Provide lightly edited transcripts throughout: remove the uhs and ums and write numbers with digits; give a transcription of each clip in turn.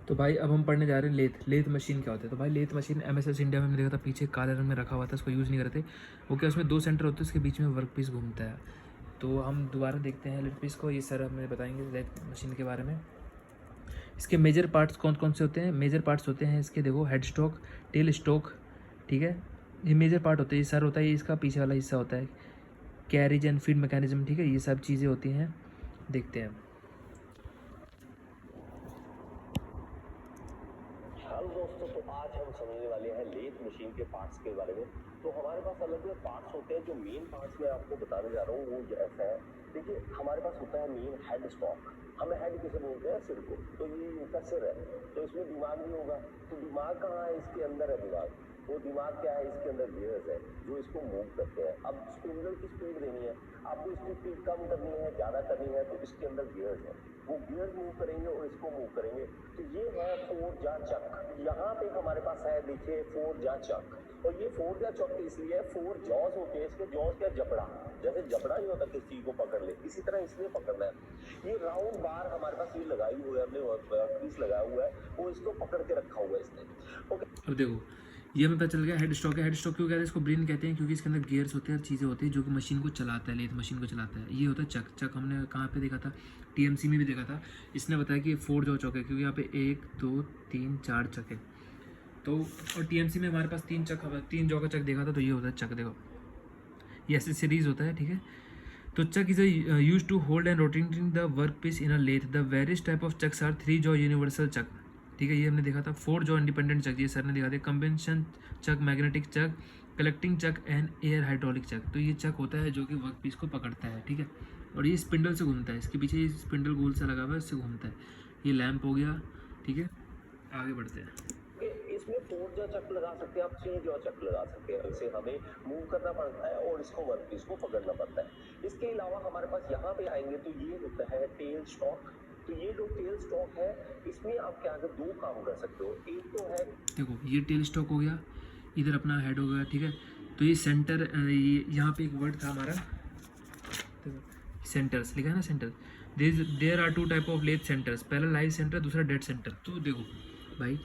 तो भाई अब हम पढ़ने जा रहे हैं लेथ मशीन क्या होता है। तो भाई लेथ मशीन एमएसएस इंडिया में हमने देखा था, पीछे काले रंग में रखा हुआ था, उसको यूज़ नहीं करते। वो क्या, उसमें 2 सेंटर होते हैं, उसके बीच में वर्क पीस घूमता है। तो हम दोबारा देखते हैं लेथ पीस को। ये सर हमें बताएंगे लेथ मशीन के बारे में। इसके मेजर पार्ट्स कौन कौन से होते हैं। मेजर पार्ट्स होते हैं इसके, देखो, हेड स्टॉक, टेल स्टॉक, ठीक है, ये मेजर पार्ट होते हैं। ये सर होता है, ये इसका पीछे वाला हिस्सा होता है, कैरिज एंड फीड मैकेनिज्म, ठीक है, ये सब चीज़ें होती हैं। देखते हैं। हेलो दोस्तों, तो आज हम समझने वाले हैं लेथ मशीन के पार्ट्स के बारे में। तो हमारे पास अलग अलग पार्ट्स होते हैं। जो मेन पार्ट्स मैं आपको बताने जा रहा हूँ वो ऐसा है। देखिए, हमारे पास होता है मेन हेड स्टॉक। हमें हेड किसे बोलते हैं? सिर को। तो ये इनका सिर है, तो इसमें दिमाग भी होगा। तो दिमाग कहाँ है? इसके अंदर है दिमाग। वो दिमाग क्या है? इसके अंदर गियर्स है जो इसको मूव करते हैं। अब स्पिंडल की स्पीड देनी है, आपको इसकी स्पीड कम करनी है, ज्यादा करनी है, तो इसके अंदर गियर्स है, वो गियर्स मूव करेंगे और इसको मूव करेंगे। तो ये है फोर्जा चक। यहाँ पे हमारे पास है, देखिए, फोर्जा चक। और ये फोर्जा चक इसलिए है, 4 जॉज होते हैं इसके। जॉज क्या? जबड़ा। जैसे जबड़ा नहीं होता किसी चीज को पकड़ ले, इसी तरह इसलिए पकड़ना है। ये राउंड बार हमारे पास ये लगाई हुई है, हमने वर्कपीस लगाया हुआ है, वो इसको पकड़ के रखा हुआ है इसने। ओके, अब देखो, ये हमें पता चल गया हेड स्टॉक है। हेड स्टॉक क्यों कहते हैं इसको? ब्रेन कहते हैं, क्योंकि इसके अंदर गियर्स होते हैं, चीज़ें होती हैं जो कि मशीन को चलाता है, लेथ मशीन को चलाता है। ये होता है चक। चक हमने कहाँ पे देखा था? टीएमसी में भी देखा था। इसने बताया कि ये 4 जॉ चक है, क्योंकि यहाँ पे 1 2 3 4 चक है। तो और टीएमसी में हमारे पास 3 चक, 3 जॉ का चक देखा था। तो ये होता है चक। देखो, ये एसेसरीज होता है, ठीक है। तो chuck is use to hold and rotating the work piece in a lathe. The various type of chucks are 3 jaw universal chuck, ठीक है, ये हमने देखा था। 4 जॉ इंडिपेंडेंट चक, ये सर ने दिखा दिया। Convention chuck, magnetic chuck, collecting chuck and air hydraulic chuck. तो ये चक होता है जो कि वर्क पीस को पकड़ता है, ठीक है। और ये स्पिंडल से घूमता है, इसके पीछे ये स्पिंडल गोल सा लगा हुआ है, इससे घूमता है। ये लैंप हो गया, ठीक है। आगे बढ़ते हैं। इसमें 4 जॉ चक लगा सकते हैं आप, 3 जॉ चक लगा सकते हैं। इसे हमें मूव करना पड़ता है और इसको वर्कपीस को पकड़ना पड़ता है। इसके अलावा हमारे पास यहाँ पे आएंगे तो ये होता है टेल स्टॉक। तो ये जो टेल स्टॉक है, इसमें आप क्या कर 2 काम कर सकते हो। एक तो है, देखो, ये टेल स्टॉक हो गया, इधर अपना हेड हो गया, ठीक है। तो ये सेंटर, ये यहाँ पे एक वर्ड था हमारा, सेंटर्स लिखा है ना, centre. There are 2 type of lathe centres, पहला लाइव सेंटर, दूसरा डेड सेंटर। तो देखो भाई,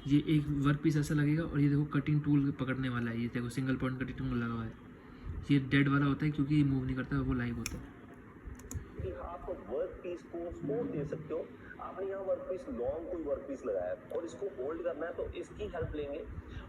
ये एक वर्क पीस ऐसा लगेगा, और ये देखो कटिंग टूल पकड़ने वाला है। ये देखो सिंगल पॉइंट कटिंग टूल लगा हुआ है। ये डेड वाला होता है क्योंकि ये मूव नहीं करता, वो लाइव होता है। कि आप वर्क पीस को सपोर्ट दे सकते हो। आपने यहाँ वर्क पीस, लॉन्ग कोई वर्क पीस लगाया है और इसको होल्ड करना है, तो इसकी हेल्प लेंगे।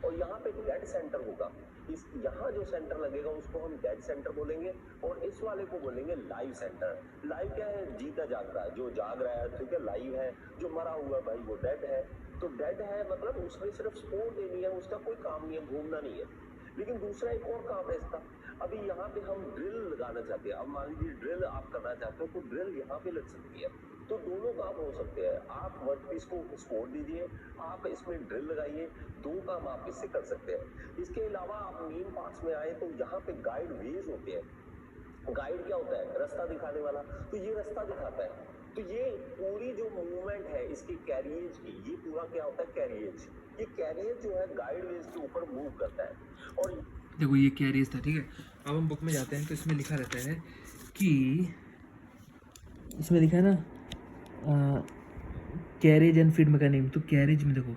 और यहाँ पे डेड सेंटर होगा, इस यहाँ जो सेंटर लगेगा उसको हम डेड सेंटर बोलेंगे, और इस वाले को बोलेंगे लाइव सेंटर। लाइव क्या है? जीता जागता है, जो जाग रहा है, ठीक है, लाइव है। जो मरा हुआ भाई वो डेड है। तो डेड है मतलब उसमें सिर्फ सपोर्ट देनी है, उसका कोई काम नहीं है, घूमना नहीं है। लेकिन दूसरा एक और काम है इसका। अभी यहाँ पे हम ड्रिल लगाना चाहते हैं। अब मान लीजिए ड्रिल आप करना चाहते हो, तो ड्रिल यहाँ पे लग सकती है। तो दोनों काम हो सकते हैं। आप वर्कपीस को सपोर्ट दीजिए, आप इसमें ड्रिल लगाइए, 2 काम आप इससे कर सकते हैं। इसके अलावा आप मेन पार्ट्स में आए तो यहाँ पे गाइड वेज होते हैं। गाइड क्या होता है? रास्ता दिखाने वाला। तो ये रास्ता दिखाता है। तो ये पूरी जो मूवमेंट है इसकी कैरियज की, ये पूरा क्या होता है? कैरियज। ये कैरियज जो है गाइड वेज के ऊपर मूव करता है। और देखो, ये कैरियज था, ठीक है। अब हम बुक में जाते हैं तो इसमें लिखा रहता है कि, इसमें लिखा है ना, कैरेज एंड फीड मैकेनिज्म। तो कैरेज में देखो,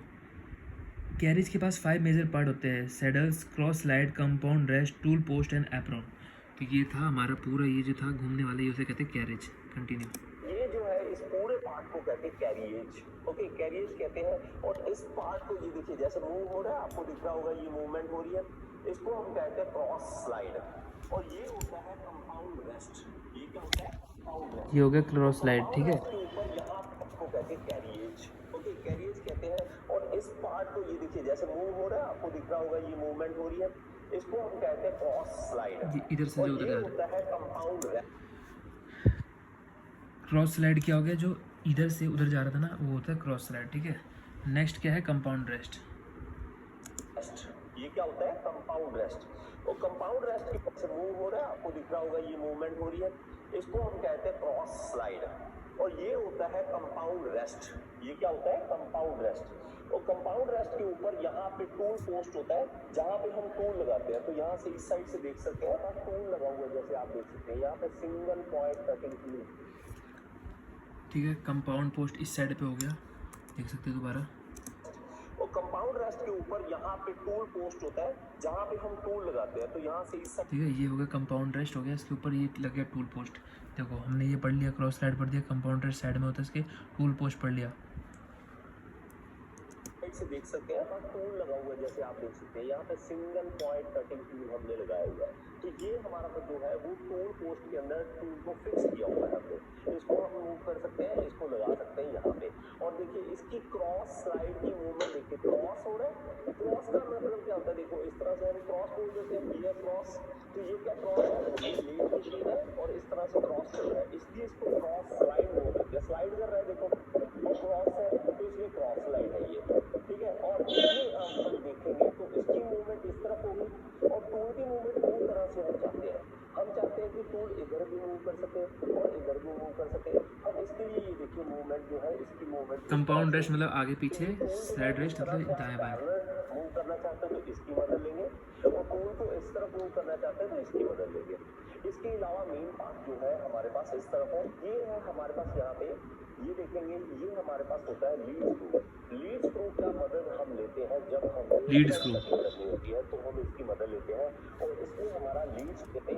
कैरेज के पास 5 मेजर पार्ट होते हैं: saddles, cross slide, compound rest, tool post and apron. तो ये था हमारा पूरा, ये जो था घूमने वाला, ये उसे कहते हैं कैरेज। कंटिन्यू। ये जो है इस पूरे पार्ट को कहते हैं कैरियज। ओके, कैरियज कहते हैं। और इस पार्ट को, ये देखिए, जैसे मूव हो रहा है, आपको दिख रहा होगा ये मूवमेंट हो रही है, इसको हम कहते हैं क्रॉस स्लाइड। और ये होता है कंपाउंड रेस्ट। ये क्या होता है? Compound rest. ये हो गया क्रॉस स्लाइड, ठीक है। के ऊपर यहाँ आपको कहते हैं कैरियज। ओके, कैरियज कहते हैं। और इस पार्ट को, ये देखिए, जैसे मूव हो रहा है, आपको दिख रहा होगा ये मूवमेंट हो रही है, इसको हम कहते हैं क्रॉस स्लाइड। इधर से जो और उधर ये जा रहा है, होता है कंपाउंड रेस्ट। क्रॉस स्लाइड क्या हो गया? जो इधर से उधर जा रहा था ना, वो होता है क्रॉस स्लाइड, ठीक है। नेक्स्ट क्या है? Compound rest. ये क्या होता है? Compound rest. तो कंपाउंड रेस्ट की तरफ से मूव हो रहा है, आपको दिख रहा होगा ये मूवमेंट हो रही है, इसको हम कहते हैं क्रॉस स्लाइड। और ये होता है कंपाउंड रेस्ट। ये क्या होता है? Compound rest. और कंपाउंड रेस्ट के ऊपर यहाँ पे टूल पोस्ट होता है, जहाँ पे हम टूल लगाते हैं। तो यहाँ से इस साइड से देख सकते हैं, यहाँ टूल लगा हुआ है, जैसे आप देख सकते हैं यहाँ पे सिंगल पॉइंट कटिंग टूल। ठीक है, कंपाउंड पोस्ट इस साइड पे हो गया। देख सकते हैं दोबारा। और कंपाउंड रेस्ट के ऊपर यहाँ पे टूल पोस्ट होता है जहाँ पे हम टूल लगाते हैं। तो यहाँ से इस ठीक है, ये हो गया कंपाउंड रेस्ट हो गया, इसके ऊपर ये लग गया टूल पोस्ट। देखो हमने ये पढ़ लिया, क्रॉस स्लाइड पढ़ दिया, कंपाउंड रेस्ट साइड में होता है इसके, टूल पोस्ट पढ़ लिया। साइड से देख सकते हैं टूल लगा हुआ है, जैसे आप देख सकते हैं यहाँ पे सिंगल पॉइंट कटिंग टूल हमने लगाया हुआ है। तो ये हमारा जो है वो टूल पोस्ट के अंदर टूल को फिक्स किया हुआ है हमने। इसको हम मूव कर सकते हैं, इसको लगा सकते हैं यहाँ पे। और देखिए इसकी क्रॉस स्लाइड की मूवमेंट देखिए, क्रॉस हो रहा है। क्रॉस का मतलब क्या होता है, देखो इस तरह से हम क्रॉस बोल देते हैं, ये क्रॉस। तो ये क्या क्रॉस है, ये लीड मशीन है और इस तरह से क्रॉस चल रहा है, इसलिए इसको क्रॉस स्लाइड बोल देते हैं। स्लाइड कर रहा है देखो, और क्रॉस है तो इसलिए क्रॉस स्लाइड है ये, ठीक है। और ये हम देखेंगे तो इसकी मूवमेंट इस तरफ होगी और टूल की मूवमेंट दो तरह से हम चाहते हैं। हम चाहते हैं कि टूल इधर भी मूव कर सके और इधर भी मूव कर सके। अब इसके लिए ये देखिए मूवमेंट जो है, इसकी मूवमेंट कंपाउंड रेस्ट मतलब आगे पीछे, साइड रेस्ट मतलब दाएं बाएं। मूव करना चाहते हैं तो इसकी मदद लेंगे, और टूल को इस तरफ मूव करना चाहते हैं तो इसकी मदद लेंगे। इसके अलावा मेन पार्ट जो है हमारे पास इस तरफ है, ये है हमारे पास यहाँ पे, ये देखेंगे ये हमारे पास होता है लीड स्क्रू। लीड स्क्रू का मदद हम लेते हैं जब हमें लीड स्क्रू करनी होती है तो हम इसकी मदद लेते हैं, और इसमें हमारा लीड स्क्रू,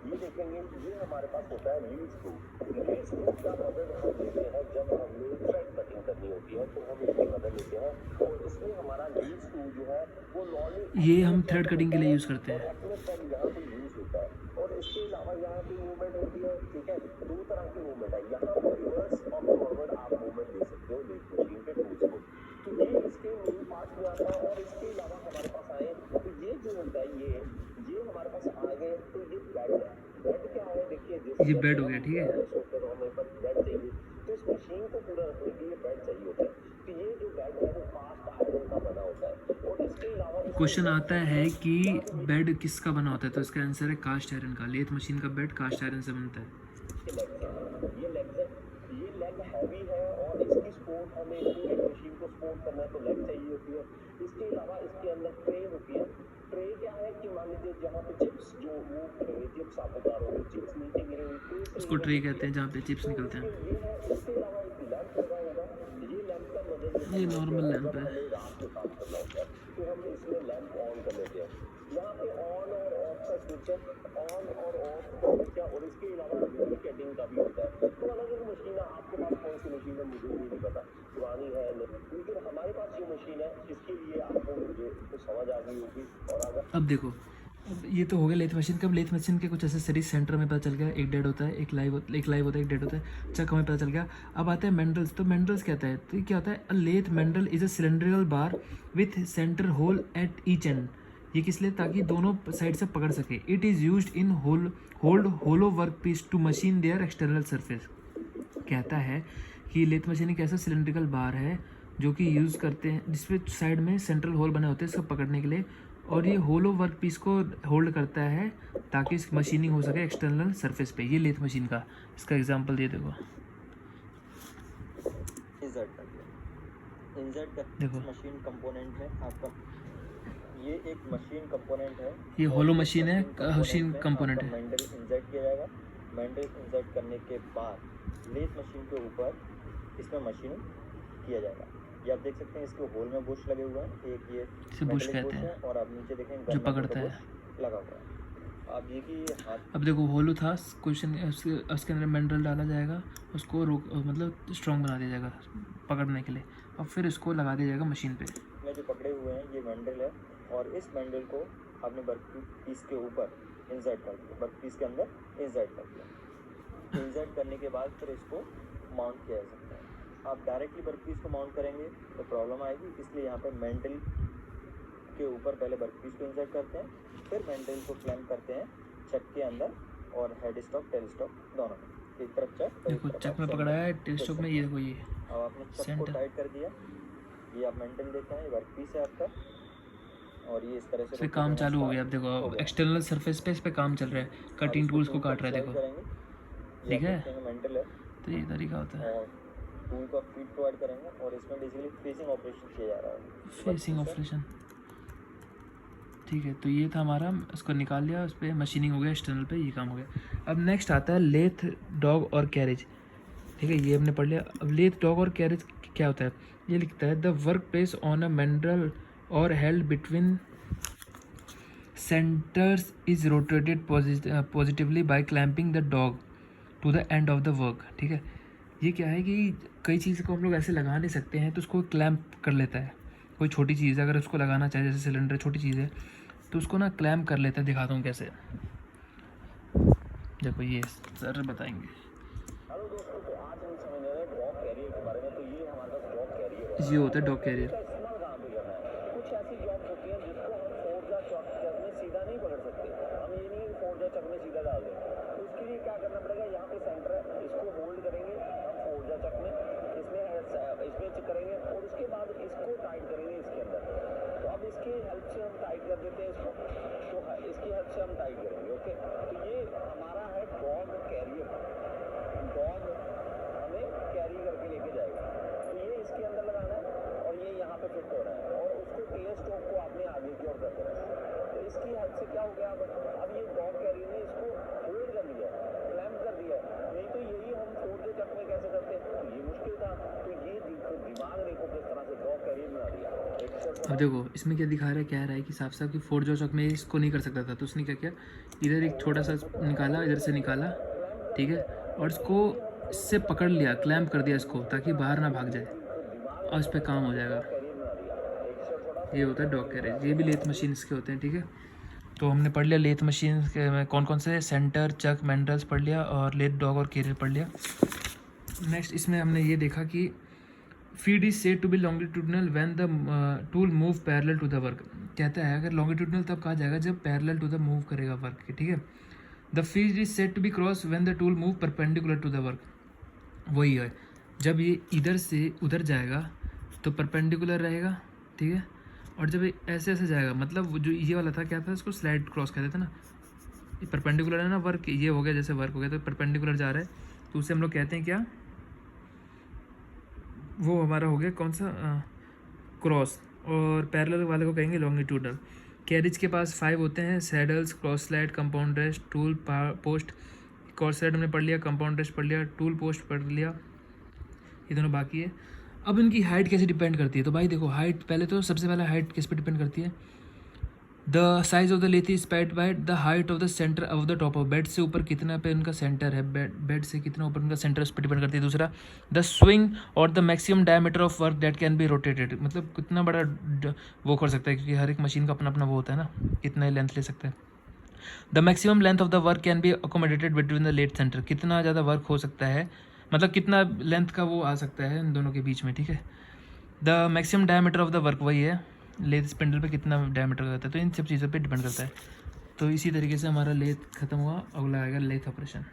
ये देखेंगे ये हमारे पास होता है लीड स्क्रू। लीड स्क्रू का मदद हम लेते हैं जब हमें थ्रेड कटिंग करनी होती है तो हम इसकी मदद लेते हैं, और इसमें हमारा लीड स्क्रू जो है वो नॉर्मल, ये हम थ्रेड कटिंग के लिए यूज़ करते हैं। अपने पर यहाँ पे यूज होता है। और इसके अलावा यहाँ पे मूवमेंट होती है, ठीक है, दो तरह की मूवमेंट है। यहाँ पे रिवर्स और फॉरवर्ड आप मूवमेंट दे सकते हो लीड मशीन के टूल्स को। तो ये इसके मेन पार्ट में आता है। और इसके अलावा हमारे पास आए तो ये जो होता है, ये हमारे पास आ गए तो ये बेड है। बेड क्या है देखिए, जैसे ये बेड हो गया, ठीक है। हमें पर बेड चाहिए तो इस मशीन को पूरा रखने के लिए बेड चाहिए होता है। तो ये जो बेड है वो कास्ट आयरन का बना होता है। और इसके अलावा क्वेश्चन आता है कि बेड किसका बना होता है, तो इसका आंसर है कास्ट आयरन का। लेथ मशीन का बेड कास्ट आयरन से बनता है। ये लेग हैवी है और इसकी सपोर्ट हमें पूरी मशीन को सपोर्ट करना है तो लेग चाहिए होती है। इसके अलावा इसके अंदर ट्रे होती है। ट्रे क्या है कि मान लीजिए जहाँ पे चिप्स जो वो चिप्स आप बता रहे हो, चिप्स नीचे गिरे हुए, उसको ट्रे कहते हैं जहाँ पे चिप्स निकलते हैं। ये है। इसके अलावा एक लैंप लगा होगा, ये लैंप का मदद ये नॉर्मल लैंप है। हमें रात में काम करना होता है तो हम इसमें लैंप ऑन कर लेते हैं। यहाँ पे ऑन और ऑफ का स्विच है, ऑन और ऑफ का स्विच है। और इसके अलावा डुप्लीकेटिंग का भी होता है। तो अलग अलग मशीन है, आपके पास कौन सी मशीन है मुझे भी नहीं पता, पुरानी है लेकिन हमारे पास जो मशीन है इसके लिए आपको मुझे तो समझ आ गई होगी। और अगर अब देखो, अब ये तो हो गया लेथ मशीन का। लेथ मशीन के कुछ एसेसरीज सेंटर में पता चल गया, एक डेड होता है, एक लाइव होता है, एक डेड होता है। चक हमें पता चल गया। अब आते हैं मेंडल्स। तो मेंडल्स कहता है, तो क्या होता है, a lathe mandrel is a cylindrical bar with centre hole at each end. ये किस लिए, ताकि दोनों साइड से पकड़ सके। It is used in hold hollow work piece to machine their external surface. कहता है कि लेथ मशीन एक ऐसा सिलेंड्रिकल बार है जो कि यूज़ करते हैं, जिसपे साइड में सेंट्रल होल बने होते हैं इसको पकड़ने के लिए, और ये होलो वर्क पीस को होल्ड करता है ताकि इस मशीनिंग हो सके एक्सटर्नल सरफेस पे। ये लेथ मशीन का इसका एग्जांपल दे देखो। देखो मशीन कंपोनेंट में आपका ये एक मशीन कंपोनेंट है, ये होलो मशीन है, मशीन कंपोनेंट है। मैंडल इंसर्ट किया जाएगा। मैंडल इंसर्ट करने के बाद लेथ मशीन के ऊपर इसमें मशीनिंग किया जाएगा। ये आप देख सकते हैं, इसके होल में बुश लगे हुए हैं, एक ये इसे बुश कहते हैं, और आप नीचे देखें जो पकड़ता है, लगा हुआ है। आप ये कि हाथ, अब देखो होलो था क्वेश्चन, उसके अंदर मैंडल डाला जाएगा, उसको रोक मतलब स्ट्रॉन्ग बना दिया जाएगा पकड़ने के लिए, और फिर इसको लगा दिया जाएगा मशीन पे। में जो पकड़े हुए हैं ये मैंडल है, और इस मैंडल को आपने वर्क पीस के ऊपर इंसर्ट कर दिया, वर्क पीस के अंदर इंसर्ट कर दिया। इंसर्ट करने के बाद फिर इसको माउंट किया जा सकता है। आप डायरेक्टली वर्क पीस को माउंट करेंगे तो प्रॉब्लम आएगी, इसलिए यहाँ पर मैंडल के ऊपर पहले वर्क पीस को इंसर्ट करते हैं, फिर मैंडल को क्लैंप करते हैं चक के अंदर और हेड स्टॉक टेल स्टॉक दोनों में। एक तरफ चक, देखो चक में पकड़ा है, टेल स्टॉक में ये देखो ये अब आपने चक को टाइट कर दिया। ये आप मैंडल देखते हैं, ये वर्क पीस है आपका, और ये इस तरह से इस पे काम चालू हो गया। अब देखो अब एक्सटर्नल सरफेस पे इस पे काम चल रहा है, कटिंग टूल्स को काट रहा है। देखो ठीक है, मैंटल है, तो ये तरीका होता है। और टूल को फीड प्रोवाइड करेंगे, और इसमें बेसिकली फेसिंग ऑपरेशन किया जा रहा है। फेसिंग ऑपरेशन, ठीक है। तो ये था हमारा, इसको निकाल लिया, उस पर मशीनिंग हो गया एक्सटर्नल पे, ये काम हो गया। अब नेक्स्ट आता है लेथ डॉग और कैरेज। ठीक है, ये हमने पढ़ लिया। अब लेथ डॉग और कैरेज क्या होता है, ये लिखता है the work place on a mandrel और held between centres is rotated positively by clamping the dog to the end of the work. ठीक है, ये क्या है कि कई चीज़ को हम लोग ऐसे लगा नहीं सकते हैं तो उसको क्लैंप कर लेता है। कोई छोटी चीज़ अगर उसको लगाना चाहे, जैसे सिलेंडर छोटी चीज़ है तो उसको ना क्लैंप कर लेता है। दिखाता हूँ कैसे, देखो ये सर बताएंगे। हेलो दोस्तों, तो आज हम समझने रहे डॉग कैरियर के बारे में। तो ये हमारे पास डॉग कैरियर है। ये होता है डॉग कैरियर। इसका इस्तेमाल कहाँ पे करना है? कुछ ऐसी जॉब होती है जिसको हम फोर्जा चक में सीधा नहीं पकड़ सकते। हम ये नहीं फोर्जा चक में सीधा डाल दें, तो उसके लिए क्या करना पड़ेगा? यहाँ पे सेंटर है, इसको होल्ड करेंगे हम फोर्जा चक में, इसमें करेंगे और उसके बाद इसको टाइट करेंगे इसके अंदर। तो अब इसकी हेल्प से हम टाइट कर देते हैं इसको, तो इसकी हेल्प से हम टाइट करेंगे। ओके, तो ये हमारा है डॉग कैरियर। डॉग हमें कैरी करके लेके जाएगा, तो ये इसके अंदर लगाना है और ये यहाँ पे फिट हो रहा है और उसको टेल स्टॉक को आपने आगे की ओर कर देना है। तो इसकी हेल्प से क्या हो गया? अब ये डॉग कैरियर ने इसको होल्ड कर लिया, क्लैंप कर दिया। नहीं तो यही हम फोर्जे चक में कैसे करते, तो ये मुश्किल था। तो ये दिमाग देखो किस तरह से डॉग कैरियर बना दिया। अब देखो इसमें क्या दिखा रहा है, कह रहा है कि साफ साफ कि फोर्जा चक में इसको नहीं कर सकता था, तो उसने क्या किया, इधर एक छोटा सा निकाला, इधर से निकाला, ठीक है, और इसको इससे पकड़ लिया, क्लैंप कर दिया इसको, ताकि बाहर ना भाग जाए और इस पर काम हो जाएगा। ये होता है डॉग कैरेज। ये भी लेथ मशीन के होते हैं। ठीक है, तो हमने पढ़ लिया लेथ मशीन के कौन कौन से, सेंटर, चक, मैंड्रल्स पढ़ लिया और लेथ डॉग और कैरियर पढ़ लिया। नेक्स्ट इसमें हमने ये देखा कि feed is said to be longitudinal when the tool move parallel to the work. कहता है अगर लॉन्गिट्यूडनल तब कहा जाएगा जब पैरेलल टू द मूव करेगा वर्क के। ठीक है, the feed is said to be cross when the tool move perpendicular to the work. वही है, जब ये इधर से उधर जाएगा तो परपेंडिकुलर रहेगा। ठीक है, और जब ये ऐसे ऐसे जाएगा, मतलब वो जो ये वाला था क्या था, इसको स्लाइड क्रॉस कहते थे ना। ये परपेंडिकुलर है ना वर्क, ये हो गया जैसे वर्क हो गया तो परपेंडिकुलर जा रहा है, तो उसे हम लोग कहते हैं क्या, वो हमारा हो गया कौन सा, क्रॉस। और पैरेलल वाले को कहेंगे लॉन्गिट्यूडनल। कैरिज के पास 5 होते हैं, saddles, cross slide, compound rest, tool post. Cross slide हमने पढ़ लिया, कंपाउंड रेस्ट पढ़ लिया, टूल पोस्ट पढ़ लिया, ये दोनों बाकी है। अब इनकी हाइट कैसे डिपेंड करती है, तो भाई देखो हाइट, पहले तो सबसे पहले हाइट किस पे डिपेंड करती है, the size of the lathe is specified by the height of the centre of the top of bed. से ऊपर कितना पे उनका सेंटर है, बेड से कितना ऊपर उनका सेंटर, उस पर डिपेंड करती है। दूसरा, द स्विंग और the maximum diameter of work that can be rotated, मतलब कितना बड़ा वो कर सकता है, क्योंकि हर एक मशीन का अपना अपना वो होता है ना, कितना ही लेंथ ले सकता है। The maximum length of the work can be accommodated between the lathe centre, कितना ज़्यादा वर्क हो सकता है, मतलब कितना लेंथ का वो आ सकता है इन दोनों के बीच में। ठीक है, the maximum diameter of the work, वही है लेथ स्पिंडल पे कितना डायमीटर का होता है, तो इन सब चीज़ों पे डिपेंड करता है। तो इसी तरीके से हमारा लेथ खत्म हुआ, अगला आएगा लेथ ऑपरेशन।